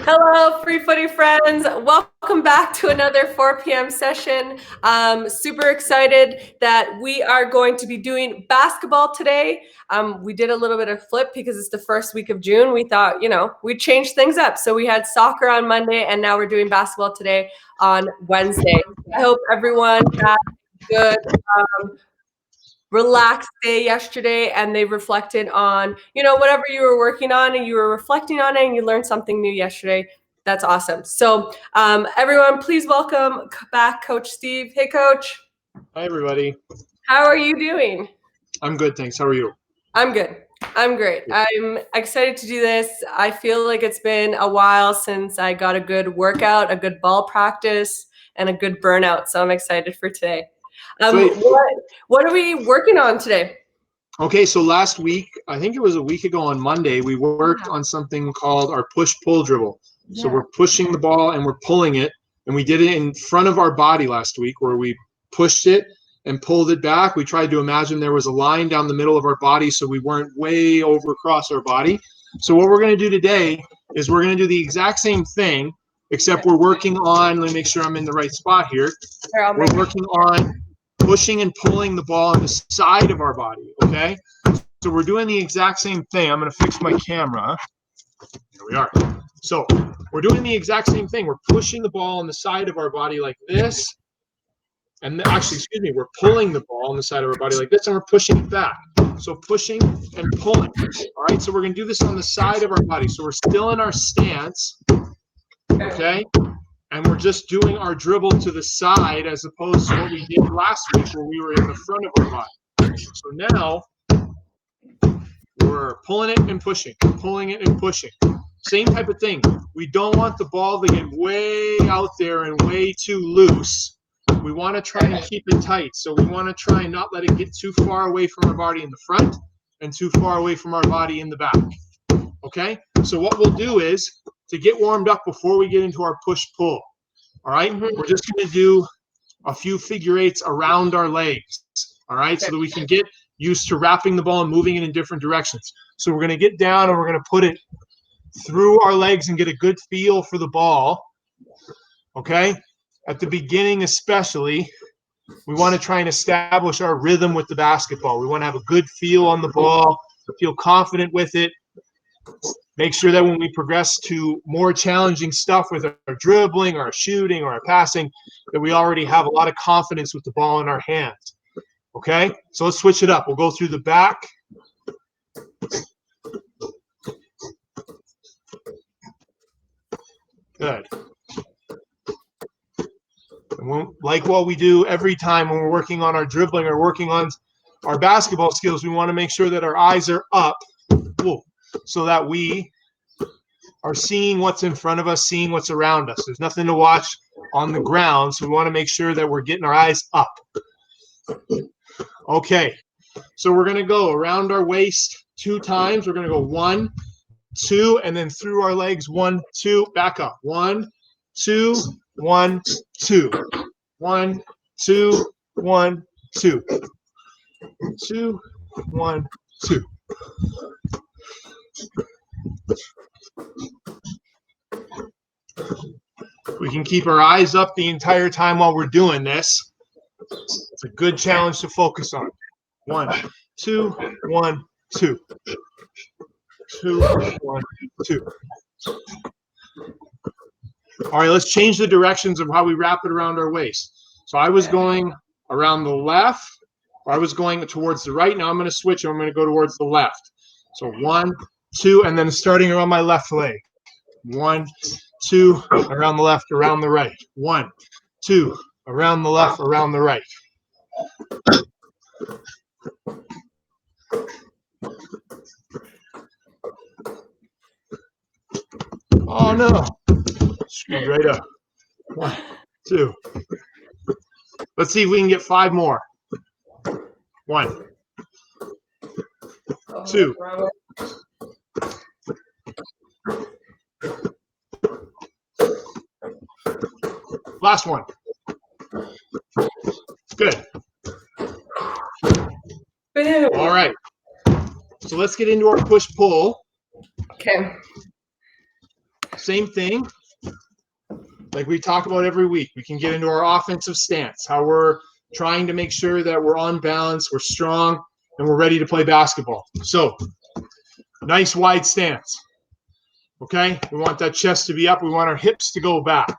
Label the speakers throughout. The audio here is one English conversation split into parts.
Speaker 1: Hello, free footy friends. Welcome back to another 4 p.m. session. Super excited that we are going to be doing basketball today. We did a little bit of flip because it's the first week of June. We thought, we'd change things up. So we had soccer on Monday, and now we're doing basketball today on Wednesday. I hope everyone had a good relaxed day yesterday and they reflected on whatever you were working on and you were reflecting on it and you learned something new yesterday. That's awesome. So everyone, please welcome back Coach Steve. Hey Coach.
Speaker 2: Hi everybody.
Speaker 1: How are you doing?
Speaker 2: I'm good, thanks. How are you?
Speaker 1: I'm good. I'm great. I'm excited to do this. I feel like it's been a while since I got a good workout, a good ball practice, and a good burnout. So I'm excited for today. What are we working on today?
Speaker 2: Okay, so last week, I think it was a week ago on Monday, we worked on something called our push-pull dribble. So we're pushing the ball and we're pulling it, and we did it in front of our body last week where we pushed it and pulled it back. We tried to imagine there was a line down the middle of our body so we weren't way over across our body. So what we're going to do today is we're going to do the exact same thing, except we're working on, let me make sure I'm in the right spot here. We're working on pushing and pulling the ball on the side of our body, okay? So we're doing the exact same thing. I'm going to fix my camera. Here we are. So we're doing the exact same thing. We're pushing the ball on the side of our body like this. And actually, excuse me, we're pulling the ball on the side of our body like this, and we're pushing it back. So pushing and pulling. All right, so we're going to do this on the side of our body. So we're still in our stance, okay? And we're just doing our dribble to the side as opposed to what we did last week where we were in the front of our body. So now we're pulling it and pushing, pulling it and pushing. Same type of thing. We don't want the ball to get way out there and way too loose. We want to try and keep it tight. So we want to try and not let it get too far away from our body in the front and too far away from our body in the back. Okay? So what we'll do is, to get warmed up before we get into our push-pull, all right? We're just going to do a few figure eights around our legs, all right? So that we can get used to wrapping the ball and moving it in different directions. So we're going to get down and we're going to put it through our legs and get a good feel for the ball, okay? At the beginning especially, we want to try and establish our rhythm with the basketball. We want to have a good feel on the ball, feel confident with it. Make sure that when we progress to more challenging stuff with our dribbling, our shooting, or our passing, that we already have a lot of confidence with the ball in our hands. Okay? So let's switch it up. We'll go through the back. Good. And like what we do every time when we're working on our dribbling or working on our basketball skills, we want to make sure that our eyes are up. So that we are seeing what's in front of us, seeing what's around us. There's nothing to watch on the ground, so we want to make sure that we're getting our eyes up. Okay, so we're going to go around our waist 2 times. We're going to go 1, 2, and then through our legs 1, 2, back up. 1, 2, 1, 2. 1, 2, 1, 2. 2, 1, 2. We can keep our eyes up the entire time while we're doing this. It's a good challenge to focus on. 1, 2, 1, 2. 2, 1, 2. All right, let's change the directions of how we wrap it around our waist. So I was going around the left, or I was going towards the right. Now I'm going to switch, and I'm going to go towards the left. So 1, 2, and then starting around my left leg. 1, 2, around the left, around the right. 1, 2, around the left, around the right. Oh no, screwed right up. 1, 2. Let's see if we can get 5 more. 1, 2. Last one. Good. All right. So let's get into our push-pull.
Speaker 1: Okay.
Speaker 2: Same thing. Like we talk about every week, we can get into our offensive stance, how we're trying to make sure that we're on balance, we're strong, and we're ready to play basketball. So, nice wide stance. Okay? We want that chest to be up. We want our hips to go back.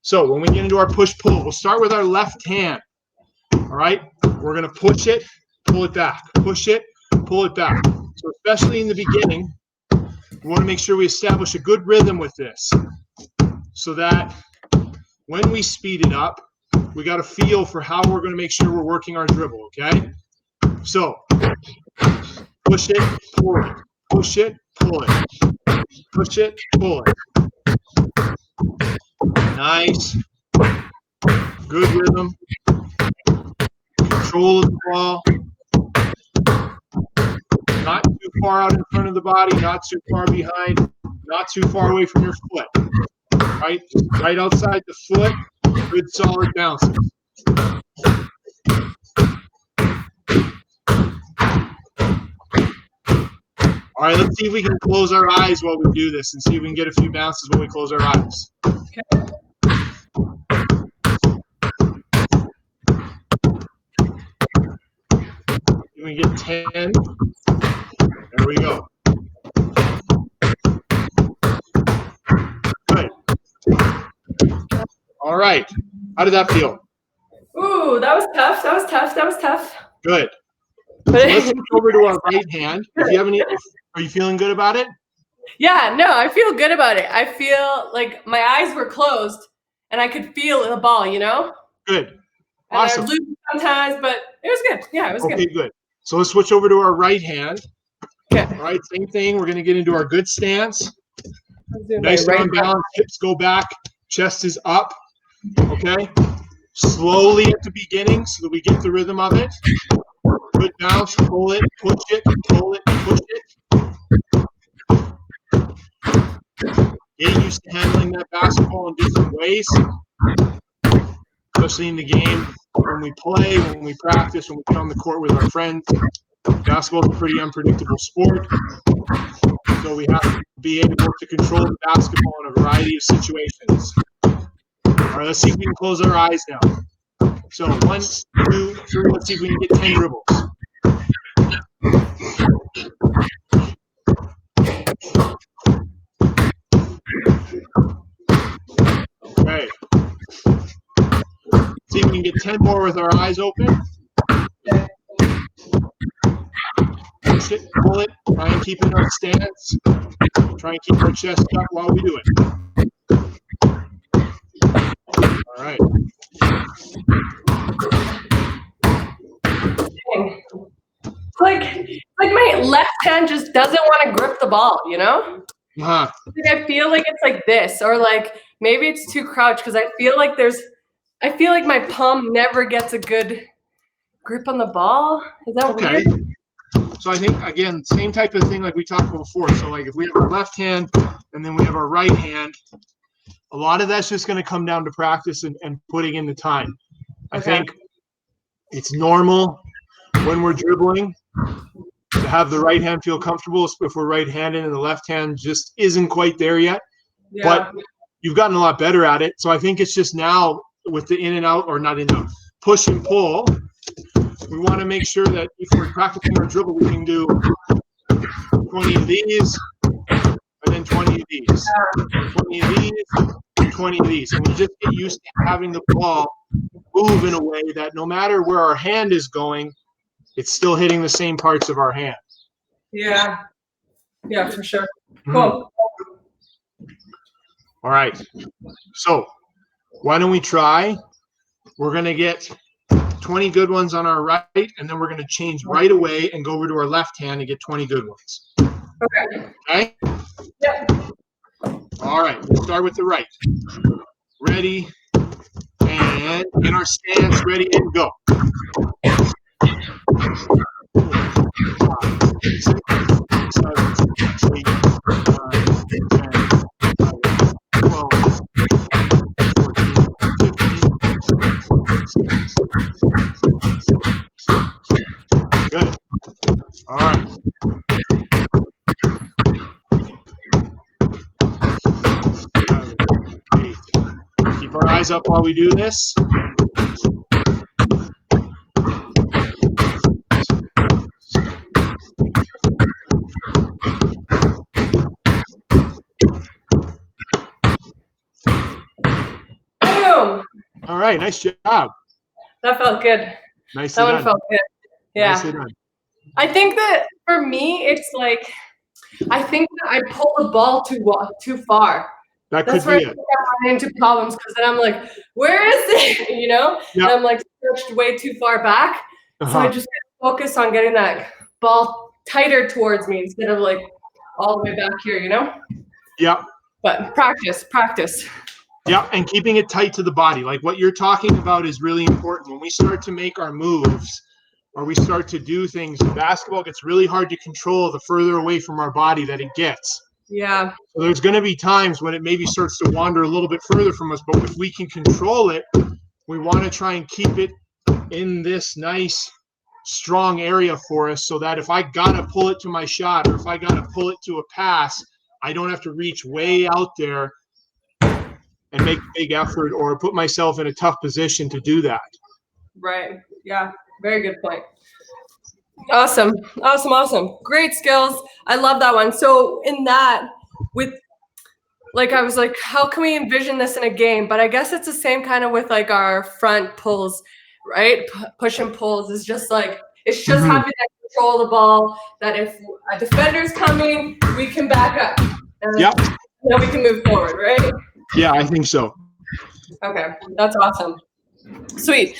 Speaker 2: So, when we get into our push-pull, we'll start with our left hand. All right? We're going to push it, pull it back. Push it, pull it back. So, especially in the beginning, we want to make sure we establish a good rhythm with this so that when we speed it up, we got a feel for how we're going to make sure we're working our dribble, okay? So, push it, pull it. Push it, pull it. Push it, pull it. Nice. Good rhythm. Control of the ball. Not too far out in front of the body, not too far behind, not too far away from your foot. Right? Right outside the foot. Good solid bounces. All right, let's see if we can close our eyes while we do this and see if we can get a few bounces when we close our eyes.
Speaker 1: Okay.
Speaker 2: If we get 10. There we go. Good. All right. How did that feel?
Speaker 1: Ooh, that was tough. That was tough. That was tough.
Speaker 2: Good. So let's switch over to our right hand. If you have any, are you feeling good about it?
Speaker 1: Yeah, no, I feel good about it. I feel like my eyes were closed and I could feel the ball, you know?
Speaker 2: Good.
Speaker 1: And
Speaker 2: Awesome.
Speaker 1: I lose sometimes, but it was good. Yeah, it was
Speaker 2: Okay,
Speaker 1: good.
Speaker 2: good. So let's switch over to our right hand.
Speaker 1: Okay.
Speaker 2: All right, same thing. We're going to get into our good stance.
Speaker 1: Let's do
Speaker 2: Nice
Speaker 1: my
Speaker 2: and on balance. Hips go back. Chest is up. Okay. Slowly at the beginning so that we get the rhythm of it. Good bounce. Pull it, push it, pull it, push it. Get used to handling that basketball in different ways, especially in the game when we play, when we practice, when we get on the court with our friends. Basketball is a pretty unpredictable sport, so we have to be able to control the basketball in a variety of situations. All right, let's see if we can close our eyes now. So 1, 2, 3, let's see if we can get 10 dribbles. Okay. See if we can get 10 more with our eyes open. Push it, pull it, try and keep it in our stance. Try and keep our chest up while we do it. All right.
Speaker 1: It's like my left hand just doesn't want to grip the ball, you know?
Speaker 2: Uh-huh.
Speaker 1: Like I feel like it's like this, or like maybe it's too crouched because I feel like my palm never gets a good grip on the ball. Is that
Speaker 2: Okay.
Speaker 1: weird?
Speaker 2: So I think, again, same type of thing like we talked about before. So like if we have our left hand and then we have our right hand, a lot of that's just going to come down to practice and putting in the time. I think it's normal when we're dribbling to have the right hand feel comfortable if we're right-handed and the left hand just isn't quite there yet.
Speaker 1: Yeah.
Speaker 2: But you've gotten a lot better at it. So I think it's just now with the in and out, or not in and out, push and pull, we want to make sure that if we're practicing our dribble, we can do 20 of these and then 20 of these, 20 of these, and 20 of these. And we just get used to having the ball move in a way that no matter where our hand is going, it's still hitting the same parts of our hand.
Speaker 1: Yeah. Yeah, for sure.
Speaker 2: Mm-hmm.
Speaker 1: Cool.
Speaker 2: All right. So why don't we try? We're going to get 20 good ones on our right, and then we're going to change right away and go over to our left hand and get 20 good ones.
Speaker 1: Okay.
Speaker 2: Okay?
Speaker 1: Yep.
Speaker 2: All right. We'll start with the right. Ready, and in our stance, ready, and go. 5, 6, 7, 8, 9, 10, 11, 12, 13, 14, 15. Good. All right. eyes up while we do this.
Speaker 1: Boom.
Speaker 2: All right, nice job.
Speaker 1: That felt good.
Speaker 2: Nicely
Speaker 1: That one
Speaker 2: done.
Speaker 1: felt good. Yeah.
Speaker 2: Nicely done.
Speaker 1: I think that for me, it's like, I think that I pull the ball too far.
Speaker 2: That
Speaker 1: That's
Speaker 2: could
Speaker 1: where
Speaker 2: be
Speaker 1: I
Speaker 2: it.
Speaker 1: run into problems, because then I'm like, where is it? You know?
Speaker 2: Yeah.
Speaker 1: And I'm like stretched way too far back. So I just focus on getting that ball tighter towards me instead of like all the way back here, you know?
Speaker 2: Yeah.
Speaker 1: But practice.
Speaker 2: Yeah, and keeping it tight to the body. Like what you're talking about is really important. When we start to make our moves or we start to do things in basketball, it gets really hard to control the further away from our body that it gets.
Speaker 1: Yeah.
Speaker 2: So there's going to be times when it maybe starts to wander a little bit further from us, but if we can control it, we want to try and keep it in this nice, strong area for us so that if I got to pull it to my shot or if I got to pull it to a pass, I don't have to reach way out there and make a big effort or put myself in a tough position to do that.
Speaker 1: Right. Yeah. Very good point. Awesome. Great skills. I love that one. So in that, with like, I was like, how can we envision this in a game? But I guess it's the same kind of with like our front pulls, right? Push and pulls is just like, it's just having that control of the ball, that if a defender's coming, we can back up. And then we can move forward, right?
Speaker 2: Yeah, I think so.
Speaker 1: Okay, that's awesome. Sweet.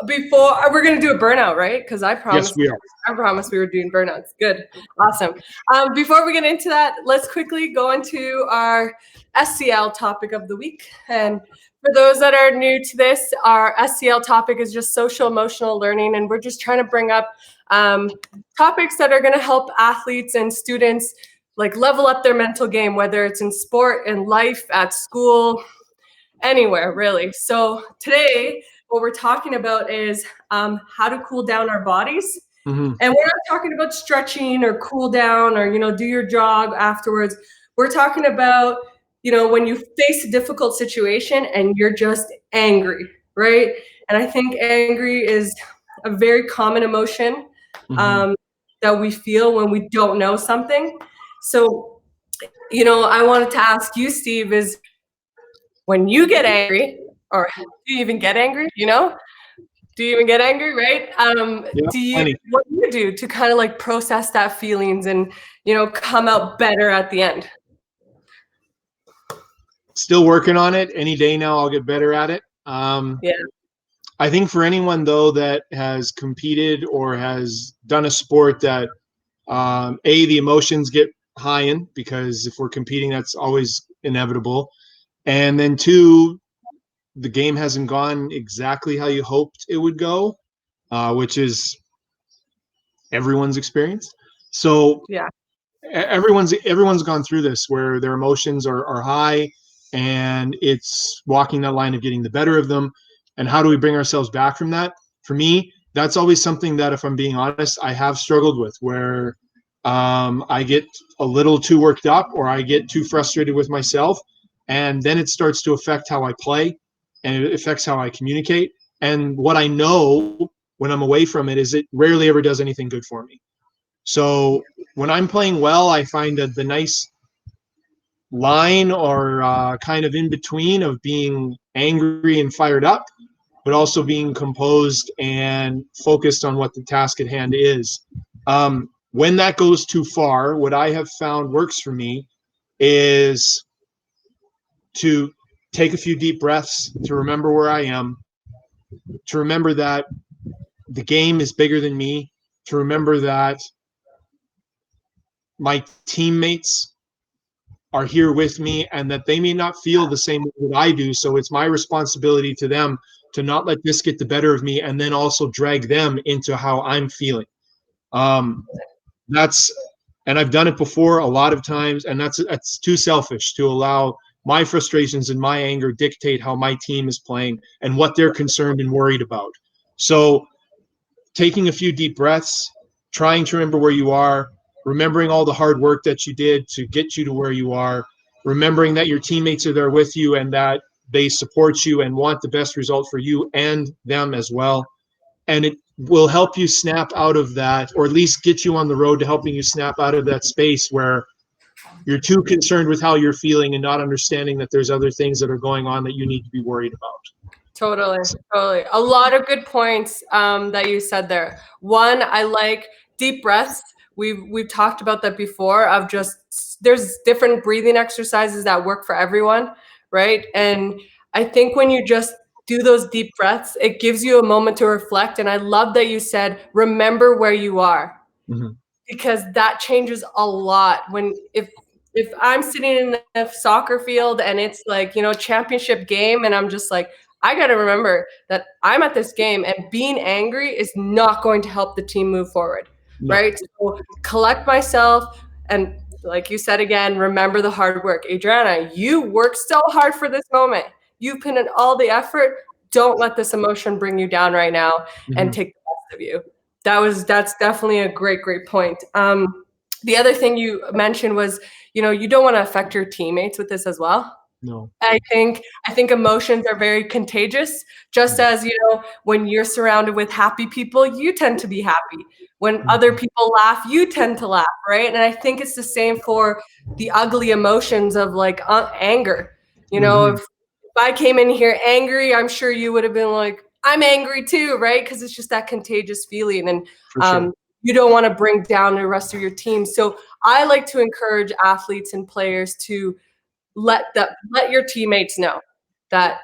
Speaker 1: Before we're gonna do a burnout, right? Because I promised.
Speaker 2: Yes, we are.
Speaker 1: I promised we were doing burnouts. Good, awesome. Before we get into that, let's quickly go into our SCL topic of the week. And for those that are new to this, our SCL topic is just social emotional learning, and we're just trying to bring up topics that are going to help athletes and students like level up their mental game, whether it's in sport, in life, at school, anywhere really. So today, what we're talking about is how to cool down our bodies. And we're not talking about stretching or cool down or, do your jog afterwards. We're talking about, when you face a difficult situation and you're just angry, right? And I think angry is a very common emotion that we feel when we don't know something. So, I wanted to ask you, Steve, is when you get angry, or do you even get angry, Do you even get angry, right? What do you do to kind of like process that feelings and, come out better at the end?
Speaker 2: Still working on it. Any day now, I'll get better at it. I think for anyone, though, that has competed or has done a sport that, the emotions get high in, because if we're competing, that's always inevitable. And then two, the game hasn't gone exactly how you hoped it would go, which is everyone's experience. So everyone's gone through this where their emotions are high, and it's walking that line of getting the better of them. And how do we bring ourselves back from that? For me, that's always something that, if I'm being honest, I have struggled with, where I get a little too worked up or I get too frustrated with myself, and then it starts to affect how I play, and it affects how I communicate. And what I know when I'm away from it is it rarely ever does anything good for me. So when I'm playing well, I find that the nice line or kind of in between of being angry and fired up, but also being composed and focused on what the task at hand is. When that goes too far, what I have found works for me is to take a few deep breaths, to remember where I am, to remember that the game is bigger than me, to remember that my teammates are here with me and that they may not feel the same way that I do. So it's my responsibility to them to not let this get the better of me, and then also drag them into how I'm feeling. And I've done it before a lot of times, and that's too selfish to allow my frustrations and my anger dictate how my team is playing and what they're concerned and worried about. So taking a few deep breaths, trying to remember where you are, remembering all the hard work that you did to get you to where you are, remembering that your teammates are there with you and that they support you and want the best result for you and them as well. And it will help you snap out of that, or at least get you on the road to helping you snap out of that space where you're too concerned with how you're feeling and not understanding that there's other things that are going on that you need to be worried about.
Speaker 1: Totally. A lot of good points that you said there. One, I like deep breaths. We've talked about that before, of just there's different breathing exercises that work for everyone, right? And I think when you just do those deep breaths, it gives you a moment to reflect. And I love that you said, remember where you are, because that changes a lot. When if I'm sitting in a soccer field and it's like, championship game, and I'm just like, I got to remember that I'm at this game, and being angry is not going to help the team move forward, right? So collect myself, and like you said again, remember the hard work. Adriana, you worked so hard for this moment. You put in all the effort. Don't let this emotion bring you down right now and take the best of you. That's definitely a great point. The other thing you mentioned was, you don't want to affect your teammates with this as well.
Speaker 2: No.
Speaker 1: I think emotions are very contagious. Just as, when you're surrounded with happy people, you tend to be happy. When other people laugh, you tend to laugh, right? And I think it's the same for the ugly emotions of like anger. If I came in here angry, I'm sure you would have been like, I'm angry too, right? Because it's just that contagious feeling. And you don't want to bring down the rest of your team. So I like to encourage athletes and players to let your teammates know that,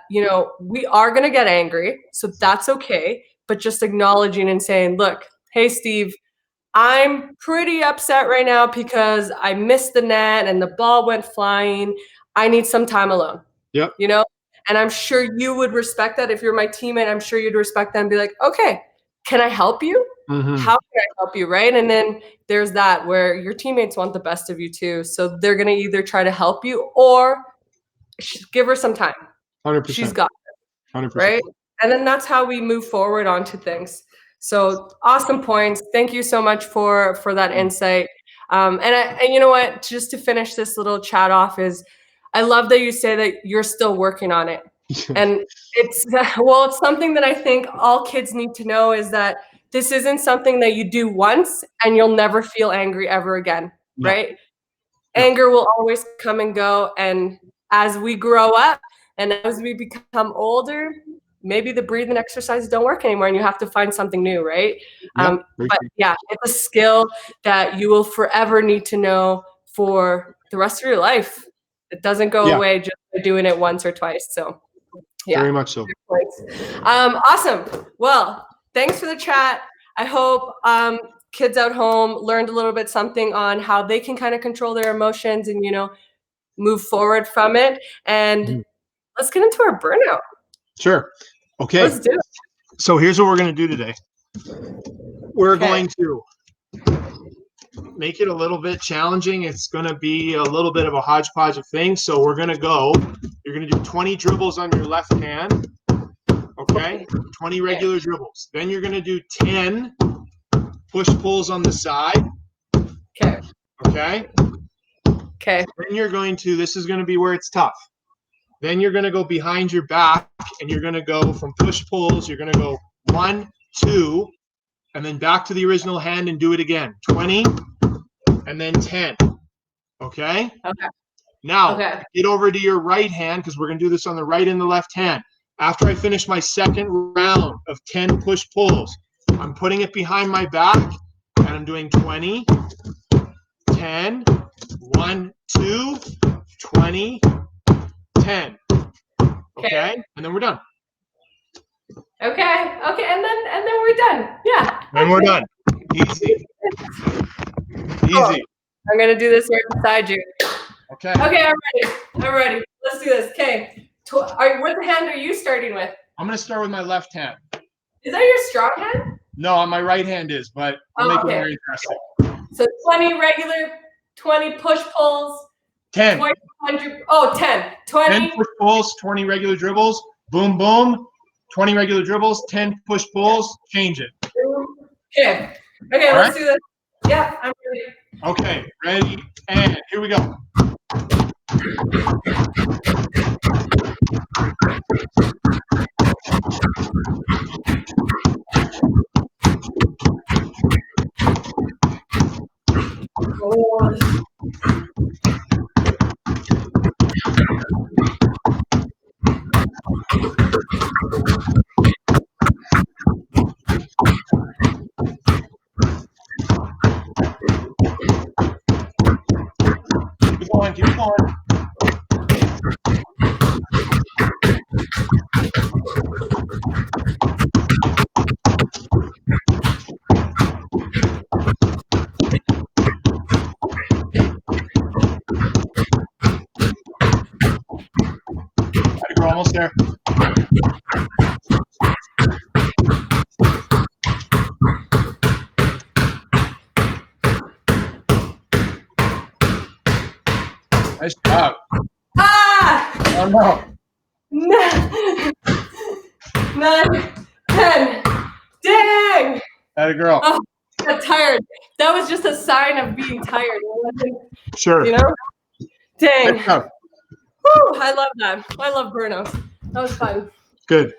Speaker 1: we are going to get angry. So that's okay. But just acknowledging and saying, look, hey, Steve, I'm pretty upset right now because I missed the net and the ball went flying. I need some time alone.
Speaker 2: Yep.
Speaker 1: And I'm sure you would respect that. If you're my teammate, I'm sure you'd respect that and be like, okay, can I help you? How can I help you, right? And then there's that where your teammates want the best of you too. So they're going to either try to help you or give her some time.
Speaker 2: 100%.
Speaker 1: She's got it,
Speaker 2: 100%.
Speaker 1: right? And then that's how we move forward onto things. So awesome points. Thank you so much for that insight. And you know what? Just to finish this little chat off is, I love that you say that you're still working on it. And it's something that I think all kids need to know, is that this isn't something that you do once and you'll never feel angry ever again, right? Anger will always come and go. And as we grow up and as we become older, maybe the breathing exercises don't work anymore and you have to find something new, right? But yeah, it's a skill that you will forever need to know for the rest of your life. It doesn't go away just by doing it once or twice. So yeah.
Speaker 2: Very much so.
Speaker 1: Awesome. Well, thanks for the chat. I hope kids at home learned a little bit something on how they can kind of control their emotions and, move forward from it. And let's get into our burnout.
Speaker 2: Sure. Okay.
Speaker 1: Let's do it.
Speaker 2: So here's what we're going to do today. We're going to make it a little bit challenging. It's going to be a little bit of a hodgepodge of things. So you're going to do 20 dribbles on your left hand. Okay. 20 regular dribbles. Then you're going to do 10 push-pulls on the side.
Speaker 1: Okay.
Speaker 2: Okay.
Speaker 1: Okay.
Speaker 2: Then you're going to, this is going to be where it's tough. Then you're going to go behind your back and you're going to go from push-pulls. You're going to go 1, 2, and then back to the original hand and do it again. 20 and then 10. Okay?
Speaker 1: Okay.
Speaker 2: Now, get over to your right hand, because we're going to do this on the right and the left hand. After I finish my second round of 10 push-pulls, I'm putting it behind my back and I'm doing 20, 10, 1, 2, 20, 10. Okay? And then we're done.
Speaker 1: Okay. And then we're done. Yeah.
Speaker 2: And we're done. Easy. Easy.
Speaker 1: I'm gonna do this right beside you.
Speaker 2: Okay.
Speaker 1: Okay, I'm ready. Let's do this. Okay. What hand are you starting with?
Speaker 2: I'm gonna start with my left hand.
Speaker 1: Is that your strong hand?
Speaker 2: No, my right hand is, but I'll make it very aggressive.
Speaker 1: So 20 regular, 20 push-pulls.
Speaker 2: 10.
Speaker 1: 20. 10. 20.
Speaker 2: 10 push-pulls, 20 regular dribbles. Boom, boom. 20 regular dribbles, 10 push-pulls. Change it.
Speaker 1: Okay. Okay, let's do this. Yeah, I'm ready.
Speaker 2: Okay, ready, and here we go. We're almost there. Nice job.
Speaker 1: Ah!
Speaker 2: Oh no.
Speaker 1: 9, 10. Dang!
Speaker 2: Atta girl.
Speaker 1: Oh, I got tired. That was just a sign of being tired.
Speaker 2: Sure.
Speaker 1: You know? Dang.
Speaker 2: Nice job.
Speaker 1: Whew, I love that. I love burnout. That was fun.
Speaker 2: Good.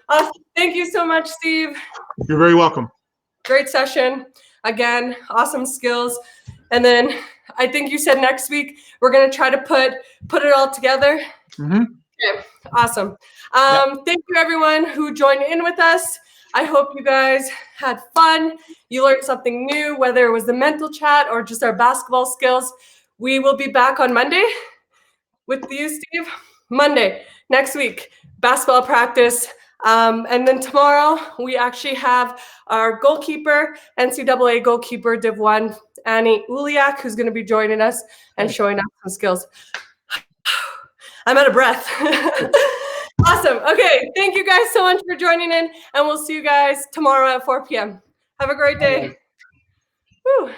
Speaker 1: Thank you so much, Steve.
Speaker 2: You're very welcome.
Speaker 1: Great session. Again, awesome skills. And then I think you said next week we're going to try to put it all together.
Speaker 2: Mm-hmm.
Speaker 1: Okay, awesome. Thank you, everyone who joined in with us. I hope you guys had fun. You learned something new, whether it was the mental chat or just our basketball skills. We will be back on Monday with you, Steve. Monday, next week, basketball practice. And then tomorrow, we actually have our goalkeeper, NCAA goalkeeper, Div 1, Annie Uliak, who's going to be joining us and showing us some skills. I'm out of breath. Awesome. Okay. Thank you guys so much for joining in, and we'll see you guys tomorrow at 4 p.m. Have a great day. Woo.